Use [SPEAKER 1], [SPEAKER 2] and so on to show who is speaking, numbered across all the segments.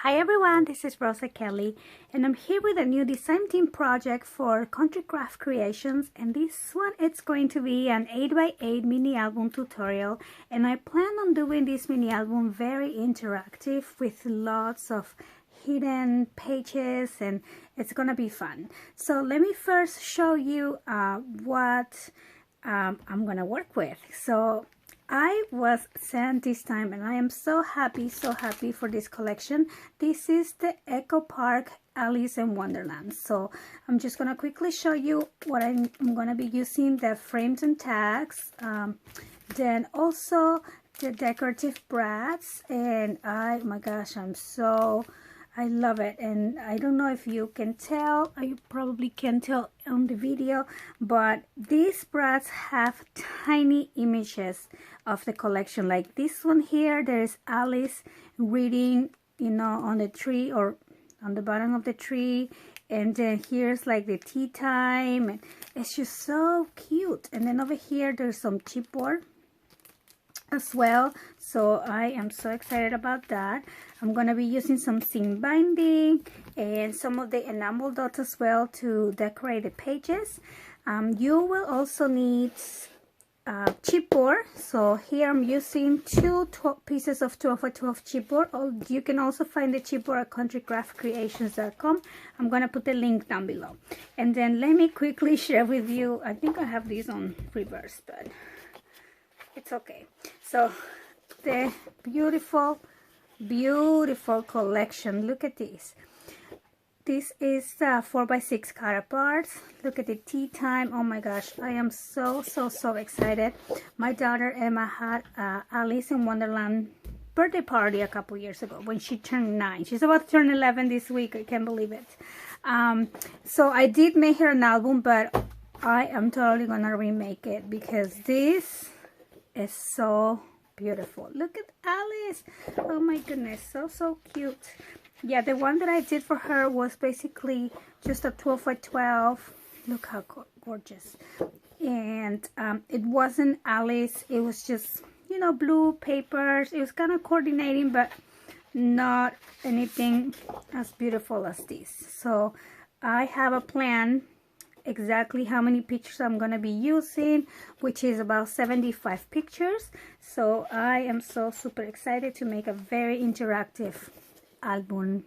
[SPEAKER 1] Hi everyone, this is Rosa Kelly and I'm here with a new design team project for Country Craft Creations, and this one it's going to be an 8x8 mini album tutorial, and I plan on doing this mini album very interactive with lots of hidden pages, and it's gonna be fun. So let me first show you what I'm gonna work with. So I was sent this time and I am so happy for this collection. This is the Echo Park Alice in Wonderland. So I'm just gonna quickly show you what I'm gonna be using: the frames and tags, then also the decorative brads, and oh my gosh, I love it. And I don't know if you can tell, you probably can tell on the video, but these brads have tiny images of the collection. Like this one here, there's Alice reading, you know, on the tree or on the bottom of the tree, and then here's like the tea time, and it's just so cute. And then over here there's some chipboard as well, so I am so excited about that. I'm gonna be using some seam binding and some of the enamel dots as well to decorate the pages. You will also need chipboard. So here I'm using two pieces of 12x12 chipboard. You can also find the chipboard at countrycraftcreations.com. I'm gonna put the link down below. And then let me quickly share with you, I think I have these on reverse, but it's okay. So the beautiful collection, look at this. This is 4x6 cut aparts. Look at the tea time. Oh my gosh, I am so excited. My daughter Emma had Alice in Wonderland birthday party a couple years ago when she turned 9. She's about to turn 11 this week. I can't believe it. So I did make her an album, but I am totally gonna remake it because this is so beautiful. Look at Alice. Oh my goodness, so cute. Yeah, the one that I did for her was basically just a 12x12. Look how gorgeous. And it wasn't Alice, it was just, you know, blue papers. It was kind of coordinating, but not anything as beautiful as this. So I have a plan exactly how many pictures I'm gonna be using, which is about 75 pictures. So I am so super excited to make a very interactive album.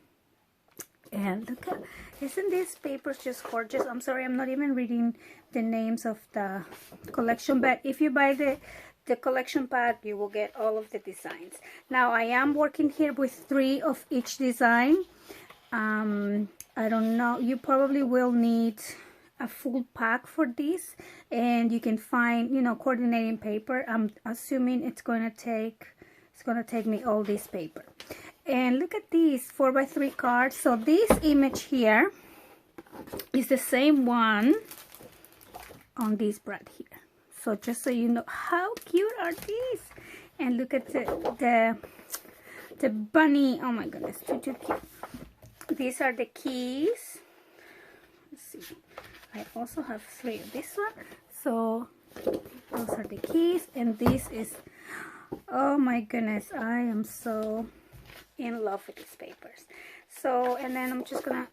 [SPEAKER 1] And look at, isn't this papers just gorgeous? I'm sorry, I'm not even reading the names of the collection, but if you buy the collection pack, you will get all of the designs. Now I am working here with 3 of each design. I don't know, you probably will need a full pack for this, and you can find, you know, coordinating paper. I'm assuming it's gonna take me all this paper. And look at these 4x3 cards. So this image here is the same one on this brad here. So just so you know, how cute are these? And look at the bunny. Oh my goodness, too cute. These are the keys. Let's see, I also have 3 of this one. So those are the keys, and this is, oh my goodness, I am so in love with these papers. So, and then I'm just gonna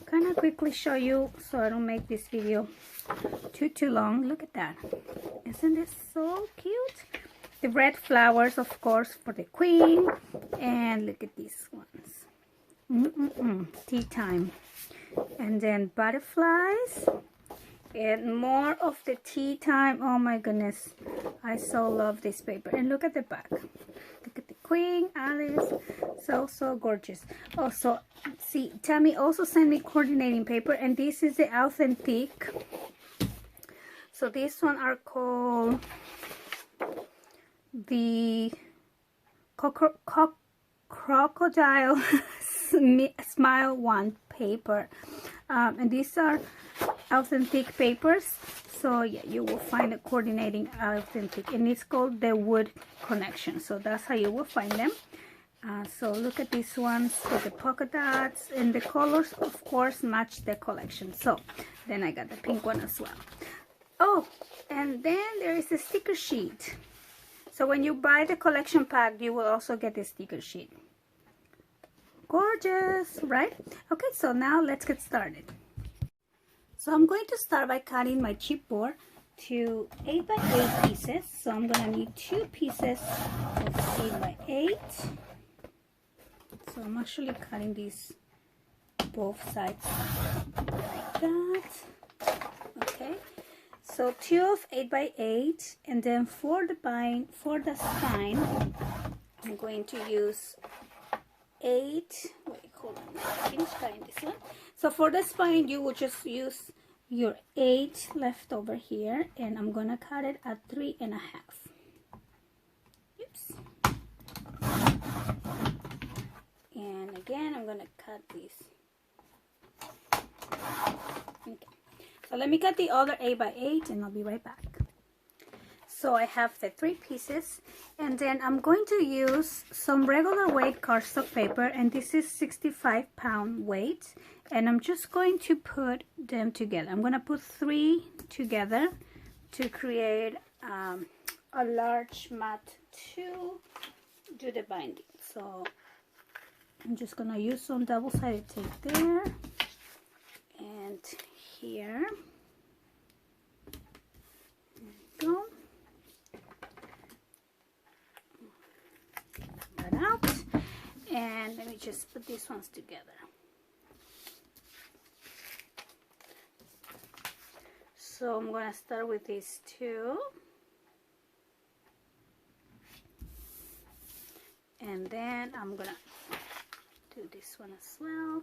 [SPEAKER 1] kind of quickly show you so I don't make this video too long. Look at that. Isn't this so cute? The red flowers, of course, for the queen. And look at these ones. Tea time. And then butterflies and more of the tea time. Oh my goodness, I so love this paper. And look at the back. Look at the queen, Alice. So gorgeous. Also, see, Tammy also sent me coordinating paper, and this is the authentic. So this one are called the crocodile smile one paper, and these are authentic papers. So yeah, you will find the coordinating authentic, and it's called the wood connection. So that's how you will find them. So look at these ones with the polka dots, and the colors of course match the collection. So then I got the pink one as well. Oh, and then there is a sticker sheet. So when you buy the collection pack, you will also get the sticker sheet. gorgeous, right? Okay, so now let's get started. So I'm going to start by cutting my chipboard to 8 by 8 pieces. So I'm gonna need 2 pieces of 8 by 8. So I'm actually cutting these both sides like that. Okay, so 2 of 8 by 8, and then for the spine, I'm going to use 8. Wait, hold on. I finished cutting this one. So for the spine, you will just use your 8 left over here, and I'm gonna cut it at 3.5. Oops. And again, I'm gonna cut these. Okay. So let me cut the other 8 by 8, and I'll be right back. So I have the 3 pieces, and then I'm going to use some regular weight cardstock paper, and this is 65-pound weight, and I'm just going to put them together. I'm going to put 3 together to create a large mat to do the binding. So I'm just going to use some double-sided tape there and here. There we go. Out, and let me just put these ones together. So I'm going to start with these 2, and then I'm going to do this one as well.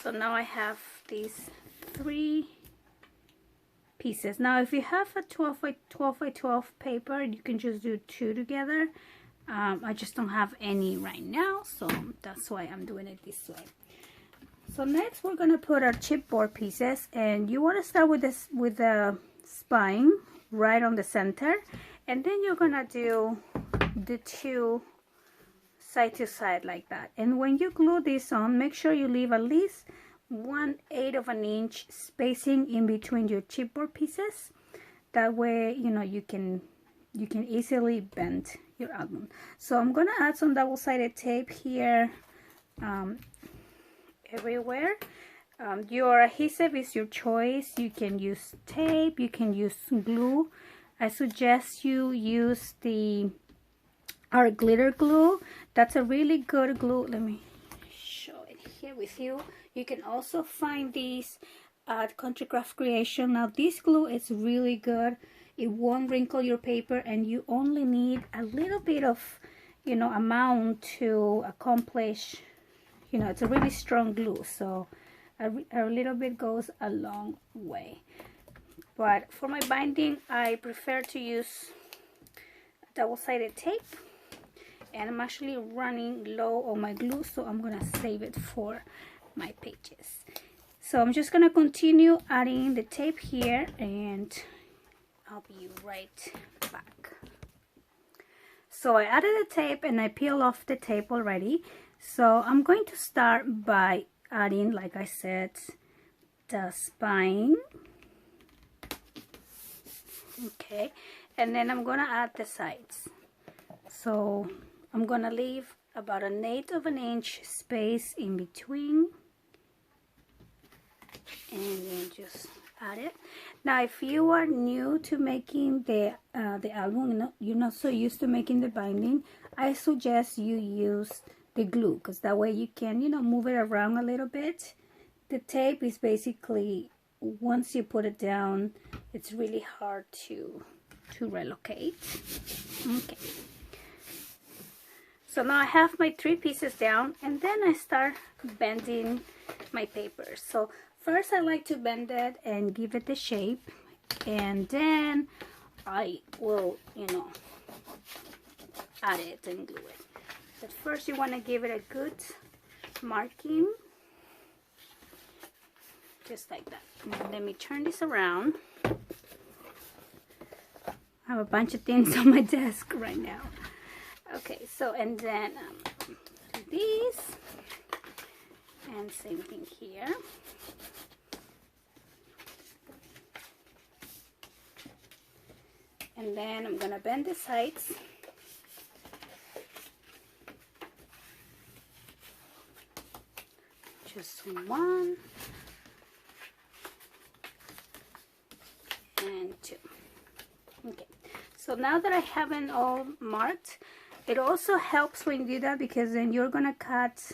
[SPEAKER 1] So now I have these 3 pieces. Now if you have a 12 by 12 paper, you can just do 2 together. I just don't have any right now, so that's why I'm doing it this way. So next we're gonna put our chipboard pieces, and you want to start with this, with the spine right on the center, and then you're gonna do the 2 side to side like that. And when you glue this on, make sure you leave at least 1/8 of an inch spacing in between your chipboard pieces. That way, you know, you can easily bend your album. So I'm gonna add some double-sided tape here everywhere. Your adhesive is your choice. You can use tape, you can use glue. I suggest you use our glitter glue. That's a really good glue. Let me show it here with you. You can also find these at Country Craft Creation. Now this glue is really good. It won't wrinkle your paper, and you only need a little bit of, you know, amount to accomplish, you know, it's a really strong glue, so a little bit goes a long way. But for my binding, I prefer to use double-sided tape, and I'm actually running low on my glue, so I'm gonna save it for my pages. So I'm just gonna continue adding the tape here, and I'll be right back. So I added the tape and I peel off the tape already. So I'm going to start by adding, like I said, the spine. Okay, and then I'm gonna add the sides. So I'm gonna leave about 1/8 of an inch space in between, and then just add it. Now if you are new to making the album, you're not so used to making the binding, I suggest you use the glue, because that way you can, you know, move it around a little bit. The tape is basically, once you put it down, it's really hard to relocate. Okay, so now I have my 3 pieces down, and then I start bending my paper. So first I like to bend it and give it the shape, and then I will, you know, add it and glue it. But first you want to give it a good marking, just like that. Now let me turn this around. I have a bunch of things on my desk right now. Okay, so and then do these, and same thing here. And then I'm gonna bend the sides just one and two. Okay, so now that I have it all marked, it also helps when you do that, because then you're gonna cut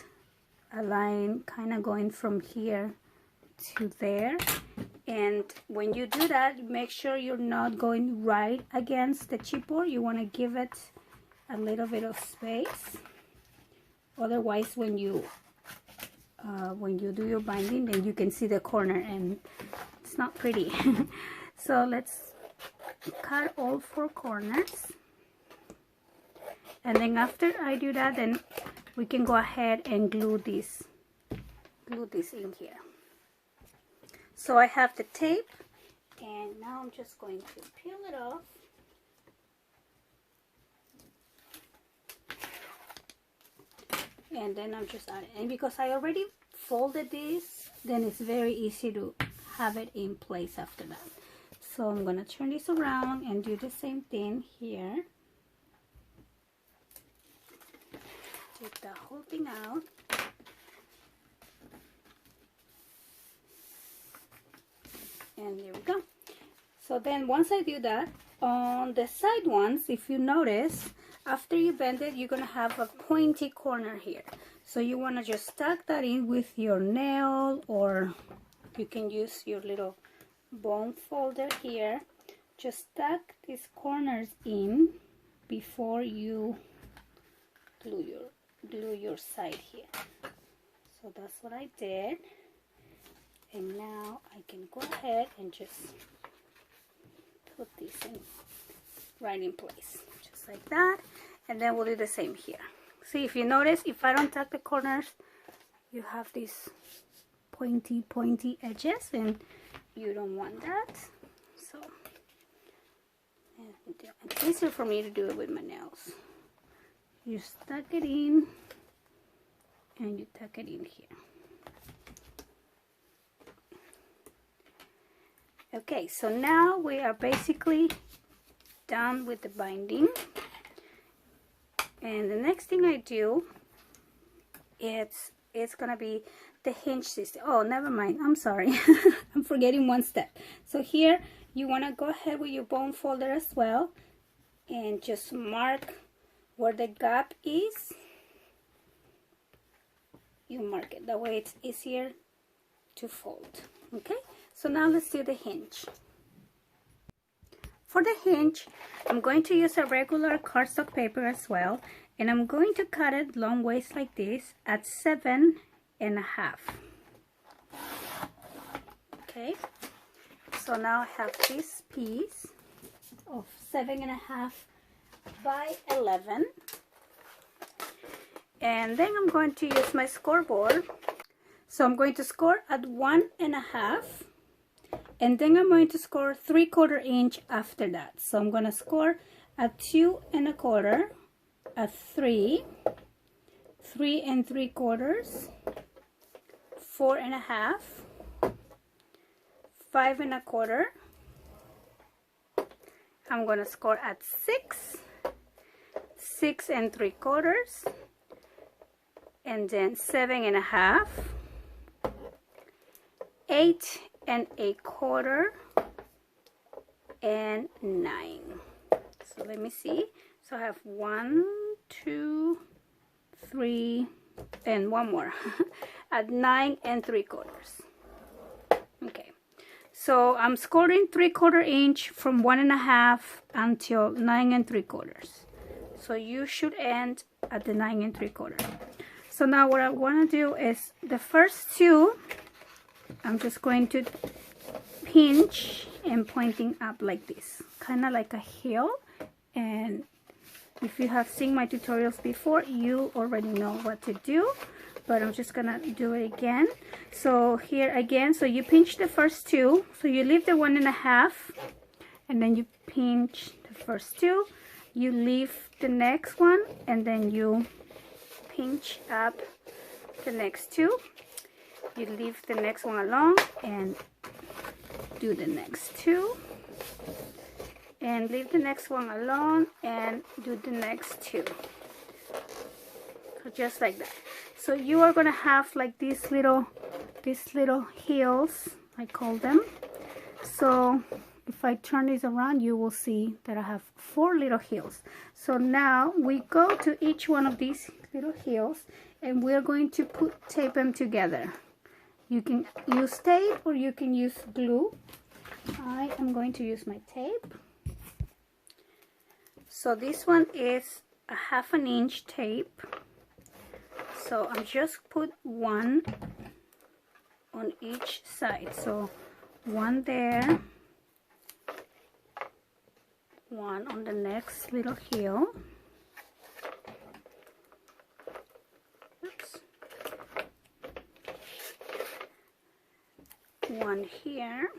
[SPEAKER 1] a line kind of going from here to there, and when you do that, make sure you're not going right against the chipboard. You want to give it a little bit of space, otherwise when you do your binding, then you can see the corner and it's not pretty. So let's cut all 4 corners, and then after I do that, then we can go ahead and glue this in here. So I have the tape, and now I'm just going to peel it off. And then I'm just adding, and because I already folded this, then it's very easy to have it in place after that. So I'm gonna turn this around and do the same thing here. Take the whole thing out. And there we go. So then once I do that, on the side ones, if you notice, after you bend it, you're gonna have a pointy corner here. So you wanna just tuck that in with your nail, or you can use your little bone folder here. Just tuck these corners in before you glue your side here. So that's what I did. And now I can go ahead and just put this in right in place, just like that. And then we'll do the same here. See, if you notice, if I don't tuck the corners, you have these pointy edges, and you don't want that. So it's easier for me to do it with my nails. You stuck it in, and you tuck it in here. Okay, so now we are basically done with the binding, and the next thing I do, it's gonna be the hinge system. Oh, never mind, I'm sorry. I'm forgetting one step. So here you want to go ahead with your bone folder as well, and just mark where the gap is. You mark it, that way it's easier to fold. Okay, so now let's do the hinge. For the hinge, I'm going to use a regular cardstock paper as well, and I'm going to cut it long ways like this at 7.5. Okay, so now I have this piece of 7.5 by 11, and then I'm going to use my scoreboard. So I'm going to score at 1.5, and then I'm going to score 3/4 inch after that. So I'm going to score at 2 1/4, at 3, 3 3/4, 4 1/2, 5 1/4. I'm going to score at 6, 6 3/4, and then 7 1/2, 8 1/4, and 9. So let me see. So I have 1, 2, 3, and one more at 9 3/4. Okay, so I'm scoring 3/4 inch from 1.5 until 9 3/4. So you should end at the 9 3/4. So now what I want to do is the first 2, I'm just going to pinch and pointing up like this, kind of like a heel. And if you have seen my tutorials before, you already know what to do, but I'm just gonna do it again. So here again, so you pinch the first 2, so you leave the 1.5, and then you pinch the first 2, you leave the next one, and then you pinch up the next 2, you leave the next one alone and do the next 2, and leave the next one alone and do the next 2. So just like that. So you are gonna have like these little heels, I call them. So if I turn this around, you will see that I have 4 little heels. So now we go to each one of these little heels and we're going to tape them together. You can use tape or you can use glue. I am going to use my tape. So this one is a 1/2 inch tape. So I'm just put one on each side. So one there, one on the next little heel. Oops. One here.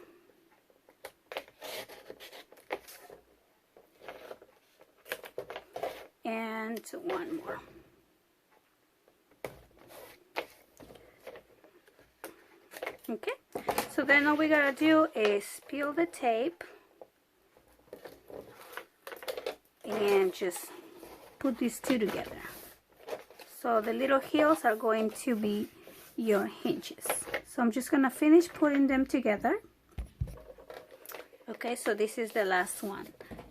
[SPEAKER 1] And one more. Okay, so then all we gotta do is peel the tape and just put these two together. So the little heels are going to be your hinges. So I'm just gonna finish putting them together. Okay, so this is the last one.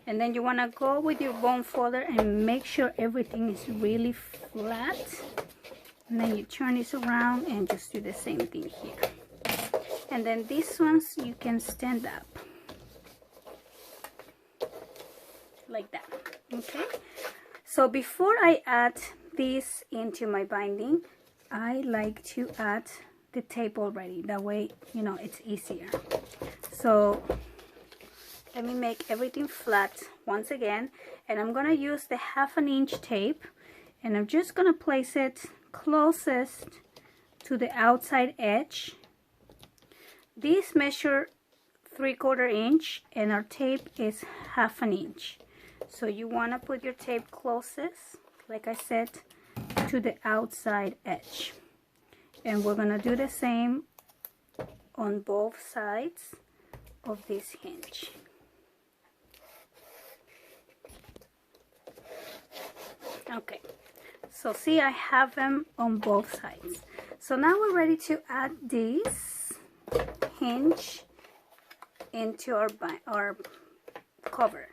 [SPEAKER 1] And then you wanna go with your bone folder and make sure everything is really flat. And then you turn this around and just do the same thing here. And then these ones you can stand up like that. Okay, so before I add this into my binding, I like to add the tape already. That way, you know, it's easier. So let me make everything flat once again, and I'm gonna use the 1/2 inch tape, and I'm just gonna place it closest to the outside edge. These measure 3/4 inch and our tape is 1/2 inch. So you want to put your tape closest, like I said, to the outside edge. And we're going to do the same on both sides of this hinge. Okay, so see, I have them on both sides. So now we're ready to add this hinge into our cover.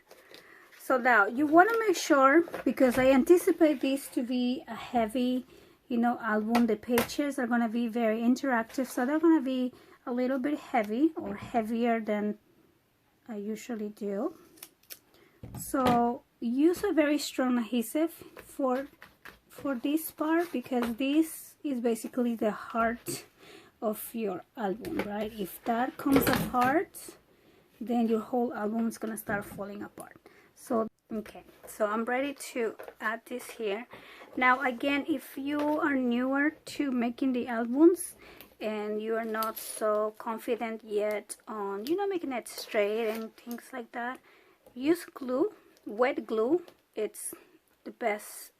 [SPEAKER 1] So now you want to make sure, because I anticipate this to be a heavy, you know, album. The pages are going to be very interactive, so they're going to be a little bit heavy or heavier than I usually do. So use a very strong adhesive for this part, because this is basically the heart of your album, right? If that comes apart, then your whole album is gonna start falling apart. So okay, so I'm ready to add this here. Now again, if you are newer to making the albums and you are not so confident yet on, you know, making it straight and things like that, use glue, wet glue. It's the best,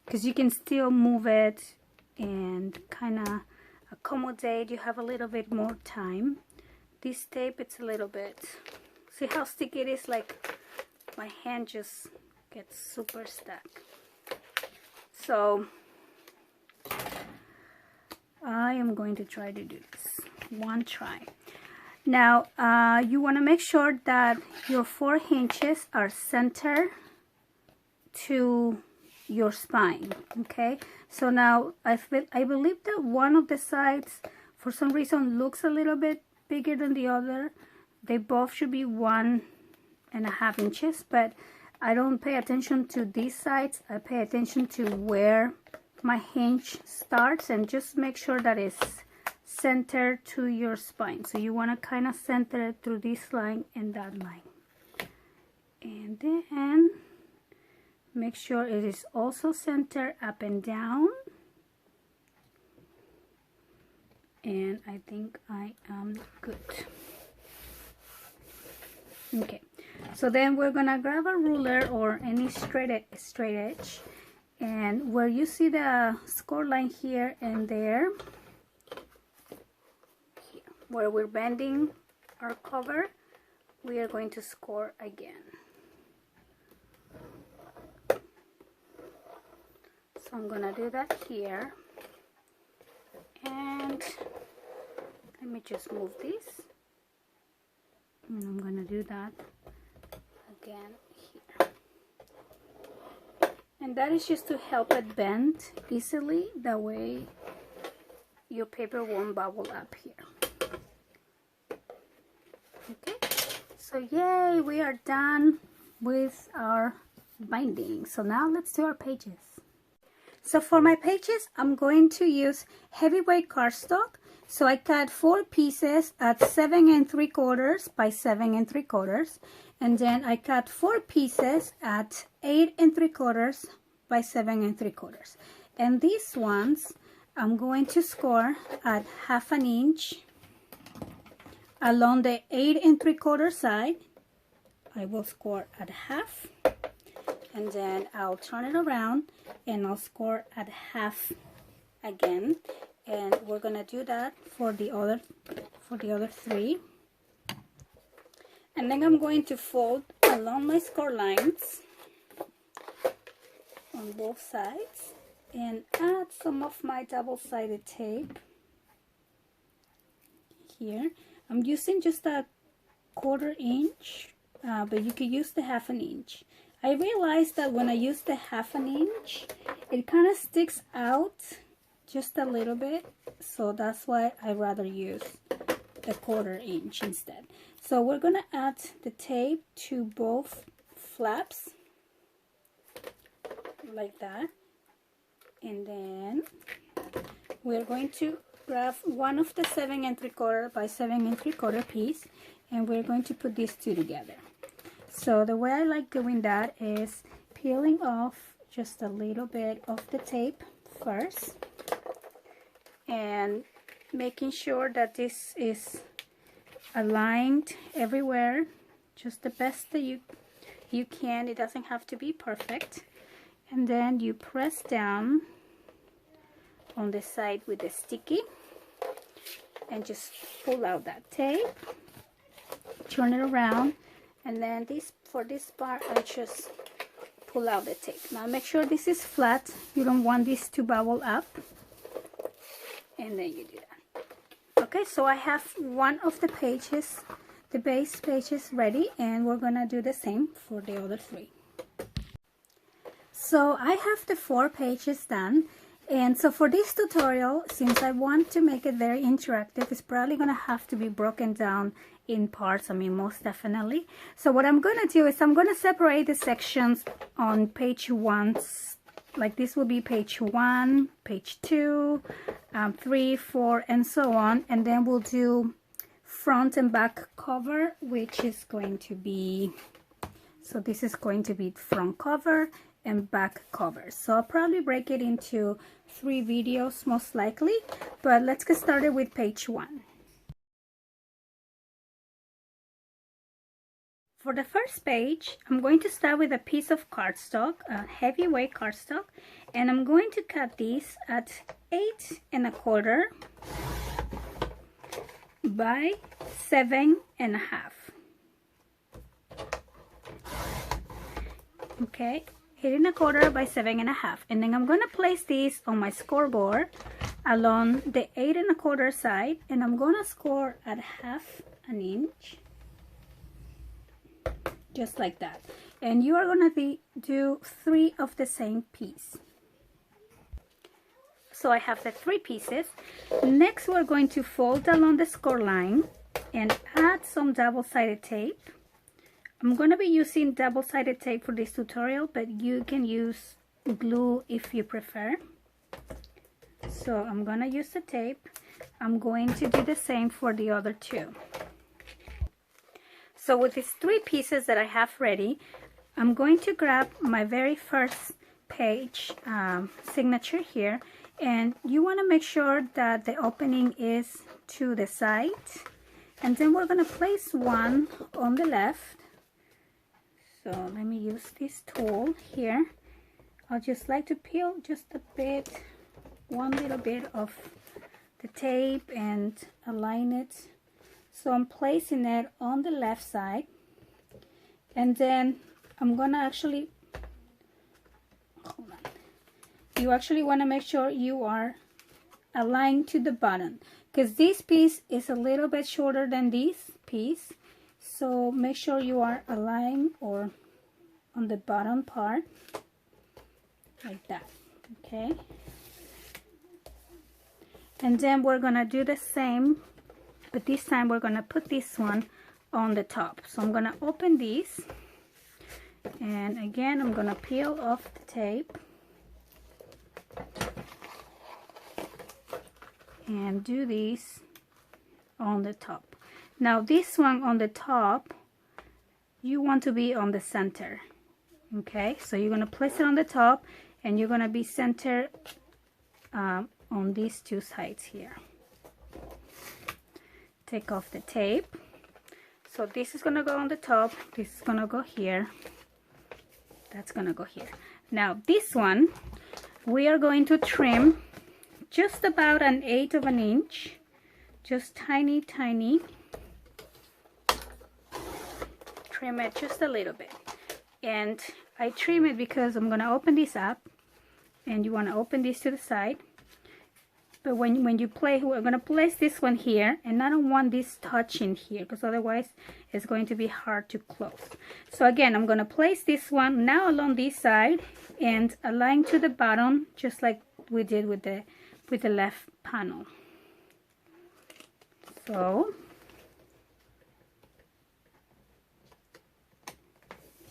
[SPEAKER 1] because you can still move it and kind of accommodate. You have a little bit more time. This tape, it's a little bit, see how sticky it is? Like my hand just gets super stuck. So I am going to try to do this one try. Now you want to make sure that your 4 hinges are centered to your spine. Okay, so now I believe that one of the sides for some reason looks a little bit bigger than the other. They both should be 1.5 inches, but I don't pay attention to these sides. I pay attention to where my hinge starts, and just make sure that it's centered to your spine. So you want to kind of center it through this line and that line, and then make sure it is also centered up and down. And I think I am good. Okay, so then we're gonna grab a ruler or any straight edge, and where you see the score line here and there, here, where we're bending our cover, we are going to score again. So I'm gonna do that here, and let me just move this, and I'm gonna do that again here, and that is just to help it bend easily, that way your paper won't bubble up here. Okay, so yay, we are done with our binding. So now let's do our pages. So for my pages, I'm going to use heavyweight cardstock. So I cut 4 pieces at 7 3/4 by 7 3/4, and then I cut 4 pieces at 8 3/4 by 7 3/4. And these ones I'm going to score at 1/2 inch along the 8 3/4 side. I will score at 1/2, and then I'll turn it around and I'll score at 1/2 again, and we're gonna do that for the other 3. And then I'm going to fold along my score lines on both sides and add some of my double-sided tape here. I'm using just a 1/4 inch, but you could use the 1/2 inch. I realized that when I use the 1/2 inch, it kind of sticks out just a little bit, so that's why I rather use the 1/4 inch instead. So we're gonna add the tape to both flaps like that, and then we're going to grab one of the 7 3/4 by 7 3/4 piece, and we're going to put these two together. So the way I like doing that is peeling off just a little bit of the tape first and making sure that this is aligned everywhere, just the best that you can. It doesn't have to be perfect. And then you press down on the side with the sticky and just pull out that tape, turn it around, and then for this part I just pull out the tape. Now make sure this is flat, you don't want this to bubble up, and then you do that. Okay, so I have one of the pages, the base pages, ready, and we're gonna do the same for the other 3. So I have the 4 pages done, and so for this tutorial, since I want to make it very interactive, it's probably gonna have to be broken down in parts, I mean most definitely. So what I'm gonna do is I'm gonna separate the sections on page 1, like this will be page 1, page 2, 3, 4, and so on, and then we'll do front and back cover, which is going to be, so this is going to be front cover and back cover. So I'll probably break it into 3 videos most likely, but let's get started with page 1. For the first page, I'm going to start with a piece of cardstock, a heavyweight cardstock, and I'm going to cut these at 8 1/4 by 7 1/2. Okay, 8 1/4 by 7 1/2, and then I'm going to place these on my scoreboard along the 8 1/4 side, and I'm going to score at 1/2 inch, just like that. And you are going to do 3 of the same piece. So I have the 3 pieces. Next, we're going to fold along the score line and add some double-sided tape. I'm going to be using double-sided tape for this tutorial, but you can use glue if you prefer. So I'm going to use the tape. I'm going to do the same for the other 2. So with these 3 pieces that I have ready, I'm going to grab my very first page signature here, and you want to make sure that the opening is to the side, and then we're going to place one on the left. So let me use this tool here. I'll just like to peel just a bit, one little bit of the tape and align it. So I'm placing it on the left side, and then I'm gonna actually, hold on, you actually want to make sure you are aligned to the bottom, because this piece is a little bit shorter than this piece. So make sure you are aligned or on the bottom part like that. Okay, and then we're gonna do the same, but this time we're gonna put this one on the top. So I'm gonna open these, and again I'm gonna peel off the tape and do these on the top. Now this one on the top, you want to be on the center. Okay, so you're gonna place it on the top, and you're gonna be centered on these two sides here. Take off the tape. So this is gonna go on the top, this is gonna go here, that's gonna go here. Now this one, we are going to trim just about 1/8 of an inch, just tiny. Trim it just a little bit. And I trim it because I'm gonna open this up, and you wanna open this to the side. But when you play, we're gonna place this one here, and I don't want this touching here, because otherwise it's going to be hard to close. So again, I'm gonna place this one now along this side and align to the bottom, just like we did with the left panel. So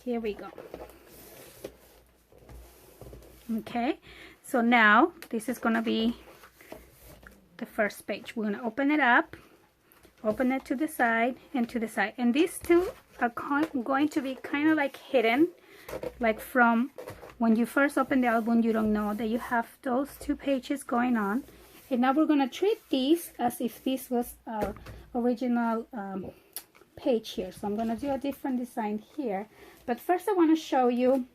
[SPEAKER 1] here we go. Okay, so now this is gonna be the first page. We're gonna open it up, open it to the side and to the side, and these two are going to be kind of like hidden, like from when you first open the album, you don't know that you have those two pages going on. And now we're gonna treat these as if this was our original page here. So I'm gonna do a different design here, but first I want to show you,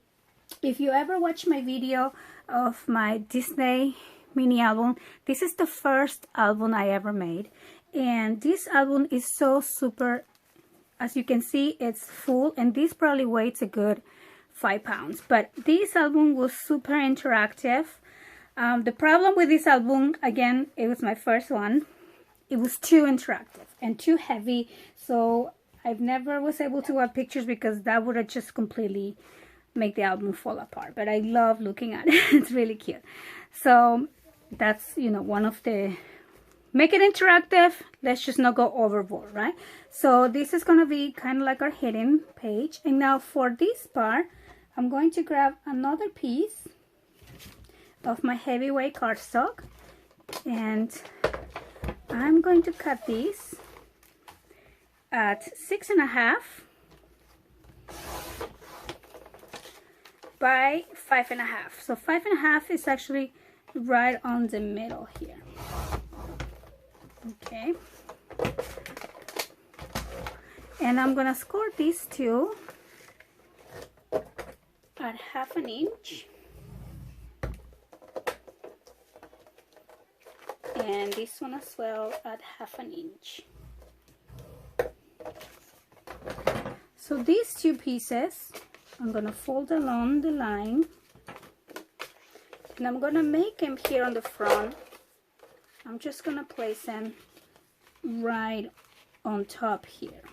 [SPEAKER 1] if you ever watch my video of my Disney mini album, this is the first album I ever made, and this album is so super, as you can see, it's full, and this probably weighs a good 5 pounds. But this album was super interactive. The problem with this album, again, it was my first one, it was too interactive and too heavy, so I've never was able to have pictures because that would have just completely make the album fall apart. But I love looking at it. It's really cute. So that's, you know, one of the, make it interactive, let's just not go overboard, right? So this is going to be kind of like our hidden page. And now for this part, I'm going to grab another piece of my heavyweight cardstock, and I'm going to cut these at 6.5 by 5.5. So 5.5 is actually right on the middle here. Okay, and I'm gonna score these two at 1/2 inch, and this one as well at 1/2 inch. So these two pieces, I'm gonna fold along the line, and I'm gonna make them here on the front. I'm just gonna place them right on top here.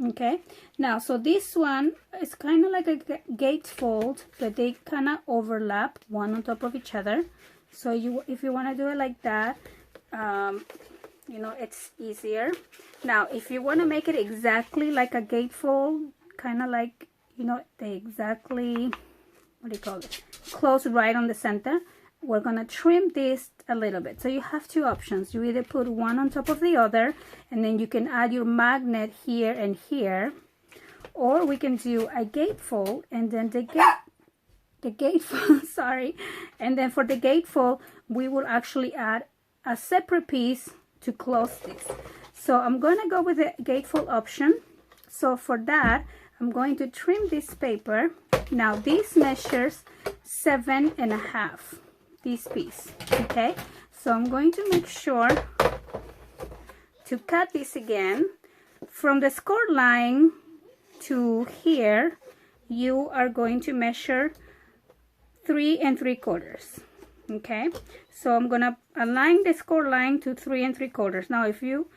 [SPEAKER 1] Okay, now so this one is kind of like a gatefold, but they kind of overlap one on top of each other. So if you want to do it like that, you know, it's easier. Now if you want to make it exactly like a gatefold, kind of like, you know, they exactly, what do you call it, close right on the center, we're gonna trim this a little bit. So you have two options. You either put one on top of the other, and then you can add your magnet here and here, or we can do a gatefold, and then the gatefold sorry, and then for the gatefold we will actually add a separate piece to close this. So I'm gonna go with the gatefold option. So for that, I'm going to trim this paper. Now this measures 7.5, this piece. Okay, so I'm going to make sure to cut this again. From the score line to here, you are going to measure 3 3/4. Okay, so I'm gonna align the score line to 3 3/4. Now if you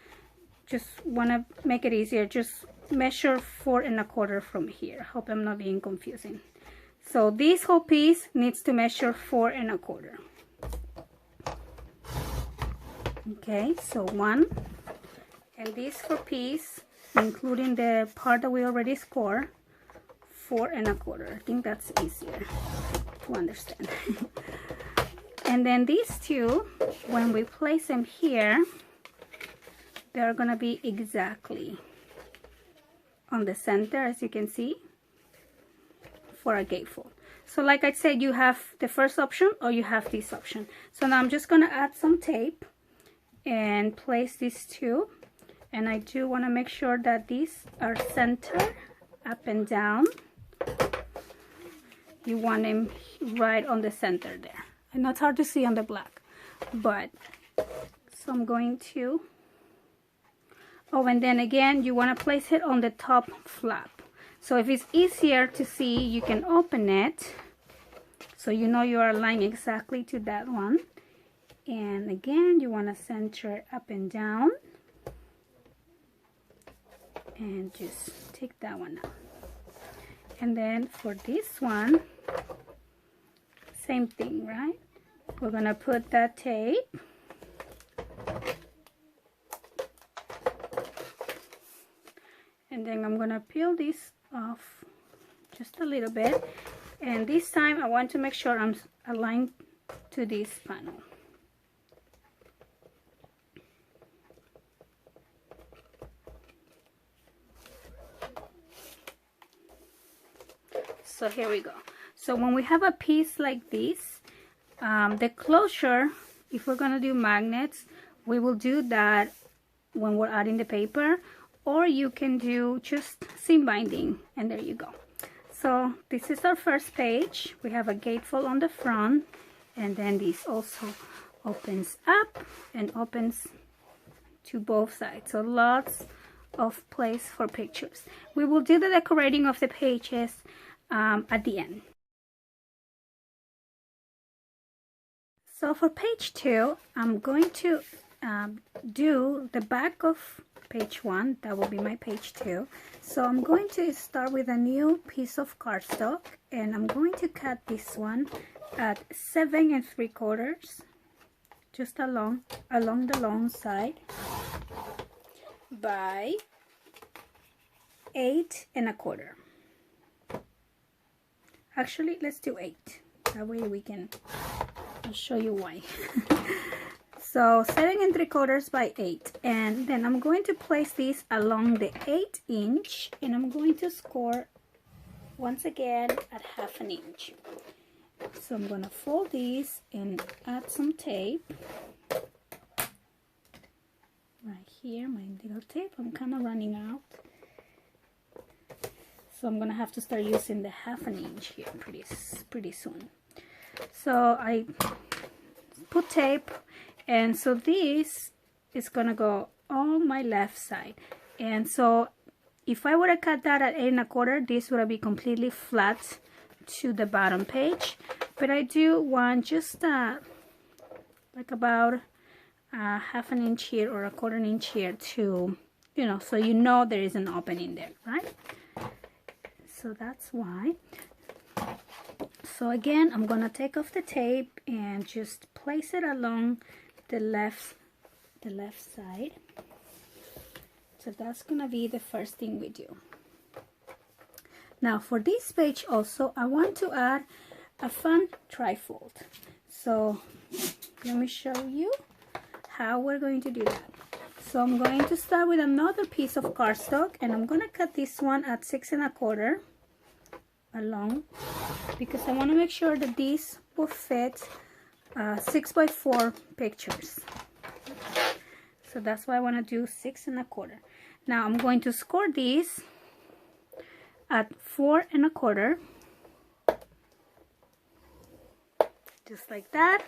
[SPEAKER 1] just want to make it easier, just measure 4 1/4 from here. Hope I'm not being confusing. So this whole piece needs to measure 4 1/4. Okay, so 1, and this for piece, including the part that we already scored, 4 1/4. I think that's easier to understand. And then these two, when we place them here, they're gonna be exactly on the center, as you can see, for a gatefold. So like I said, you have the first option or you have this option. So now I'm just gonna add some tape and place these two, and I do want to make sure that these are centered up and down. You want them right on the center there. I know it's hard to see on the black, but so I'm going to, oh, and then again you want to place it on the top flap. So if it's easier to see, you can open it so you know you are aligned exactly to that one. And again, you want to center it up and down, and just take that one out. And then for this one, same thing, right? We're gonna put that tape, and then I'm gonna peel this off just a little bit, and this time I want to make sure I'm aligned to this panel. So here we go. So when we have a piece like this, the closure, if we're gonna do magnets, we will do that when we're adding the paper, or you can do just seam binding, and there you go. So this is our first page. We have a gatefold on the front, and then this also opens up and opens to both sides. So lots of place for pictures. We will do the decorating of the pages at the end. So for page 2, I'm going to do the back of page 1. That will be my page 2. So I'm going to start with a new piece of cardstock, and I'm going to cut this one at 7 3/4, just along the long side, by 8 1/4. Actually, let's do 8. That way we can, I'll show you why. So 7 3/4 by 8, and then I'm going to place this along the 8 inch, and I'm going to score once again at 1/2 inch. So I'm going to fold these and add some tape right here, my little tape. I'm kind of running out, so I'm gonna have to start using the 1/2 inch here pretty soon. So I put tape, and so this is gonna go on my left side, and so if I would have cut that at 8 1/4, this would be completely flat to the bottom page. But I do want just like about 1/2 inch here or 1/4 inch here to, you know, so you know there is an opening there, right? So that's why. So again, I'm gonna take off the tape and just place it along the left side. So that's gonna be the first thing we do. Now for this page also, I want to add a fun trifold. So let me show you how we're going to do that. So I'm going to start with another piece of cardstock, and I'm going to cut this one at 6 1/4 along, because I want to make sure that this will fit 6 by 4 pictures. So that's why I want to do 6 1/4. Now I'm going to score these at 4 1/4, just like that,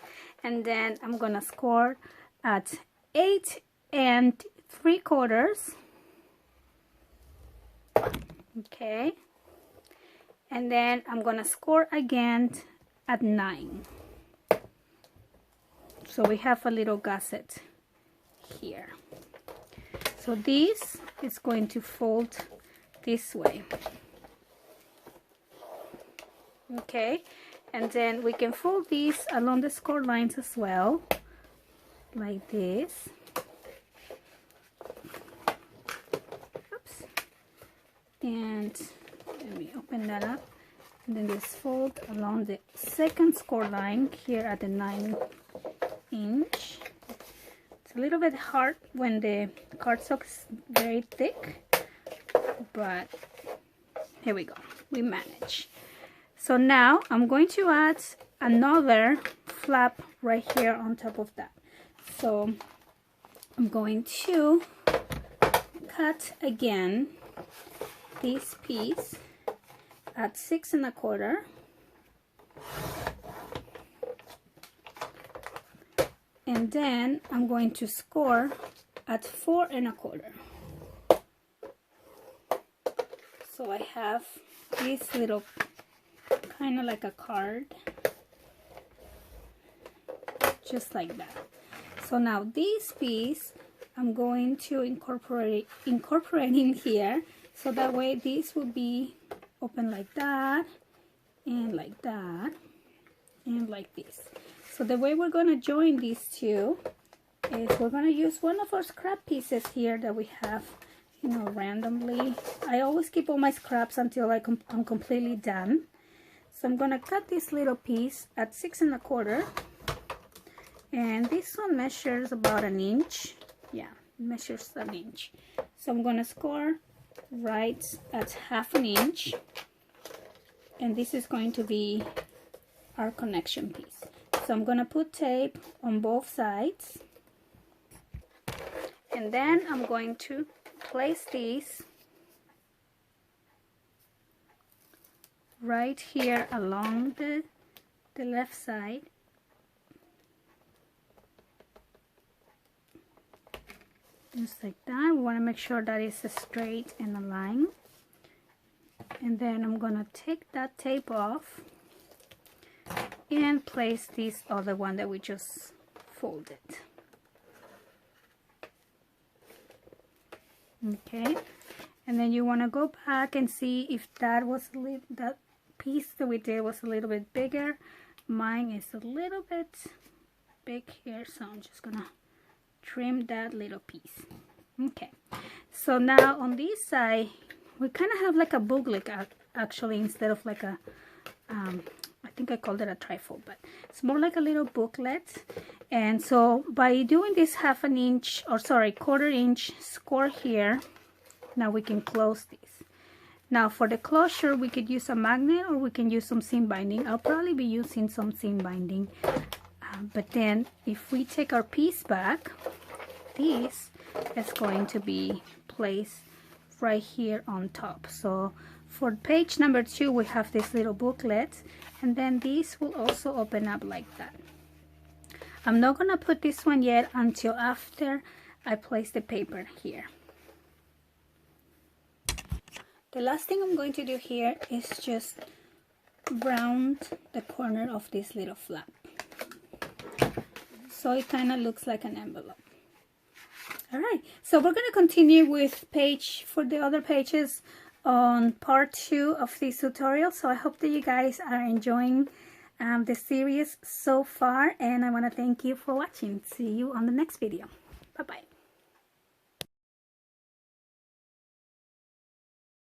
[SPEAKER 1] and then I'm gonna score at 8 3/4. Okay, and then I'm gonna score again at 9. So we have a little gusset here. So this is going to fold this way. Okay, and then we can fold these along the score lines as well, like this. Oops. And let me open that up. And then this fold along the second score line here at the 9 inch. It's a little bit hard when the cardstock is very thick, but here we go, we manage. So now I'm going to add another flap right here on top of that. So I'm going to cut again this piece at 6 1/4. And then I'm going to score at 4 1/4. So I have this little kind of like a card, just like that. So now this piece I'm going to incorporate in here, so that way this will be open like that and like that and like this. So the way we're going to join these two is we're going to use one of our scrap pieces here that we have, you know, randomly. I always keep all my scraps until I'm completely done. So I'm going to cut this little piece at 6 1/4, and this one measures about 1 inch. Yeah, it measures 1 inch. So I'm going to score right at 1/2 inch, and this is going to be our connection piece. So I'm going to put tape on both sides, and then I'm going to place these right here along the left side, just like that. We want to make sure that it's straight and aligned. And then I'm gonna take that tape off and place this other one that we just folded. Okay, and then you want to go back and see if that piece that we did was a little bit bigger. Mine is a little bit big here, so I'm just gonna trim that little piece. Okay, so now on this side we kind of have like a booklet actually, instead of like a I think I called it a trifold, but it's more like a little booklet. And so by doing this 1/2 inch, or sorry, 1/4 inch score here, now we can close this. Now for the closure, we could use a magnet or we can use some seam binding. I'll probably be using some seam binding. But then if we take our piece back, this is going to be placed right here on top. So for page number 2, we have this little booklet, and then this will also open up like that. I'm not gonna put this one yet until after I place the paper here. The last thing I'm going to do here is just round the corner of this little flap, so it kind of looks like an envelope. Alright, so we're going to continue with for the other pages on part 2 of this tutorial. So I hope that you guys are enjoying the series so far, and I want to thank you for watching. See you on the next video. Bye bye.